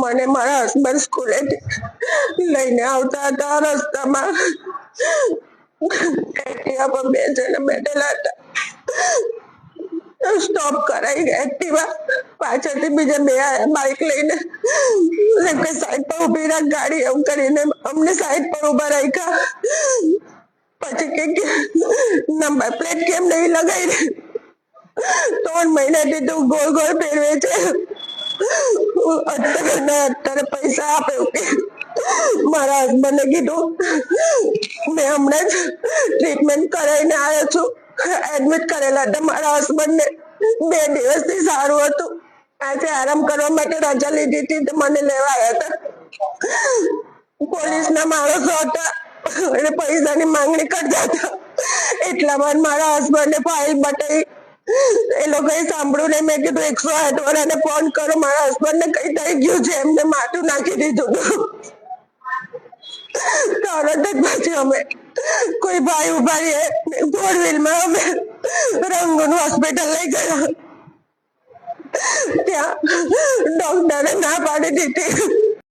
મને મારા હસબન્ડ સ્કૂલે લઈને આવતા હતા, રસ્તામાં એક્ટિવા પર 2 જણા બેઠેલા હતા, સ્ટોપ કરાઈ એક્ટિવા, પાછળથી બીજા 2 આયા બાઇક લઈને, કે સાઈડ પર ઉભી રાખ ગાડી, એવું કરીને અમને સાઈડ પર ઉભા રાખ્યા. પછી કે નંબર પ્લેટ કેમ નહીં લગાવી? 3 મહિનાથી તું ગોળ ગોળ ફેરવે છે, અત્યારે પૈસા આપે. મારા હસબન્ડે કીધું, મેં હમણાં જ ટ્રીટમેન્ટ કરાવીને આવ્યો છું, એડમિટ કરેલા હતા મારા હસબન્ડને, 2 દિવસથી સારું હતું. આજે આરામ કરવા માટે રજા લીધી હતી તો મને લેવા આવ્યા હતા. પોલીસના માણસો હતા અને પૈસાની માંગણી કરતા હતા. એટલામાં મારા હસબન્ડે ફાઇલ બતાવી. એ લોકોએ સાંભળ્યું નહીં. મેં કીધું 108 વાળાને ફોન કરો, મારા હસબન્ડને કઈ થઈ ગયું છે. એમને માથું નાખી દીધું. તરત જ પછી અમે કોઈ ભાઈ ઉભા રહીએ 4 વ્હીલમાં અમે રંગૂન હોસ્પિટલ લઈ ગયા. ત્યાં ડોક્ટરે ના પાડી દીધી.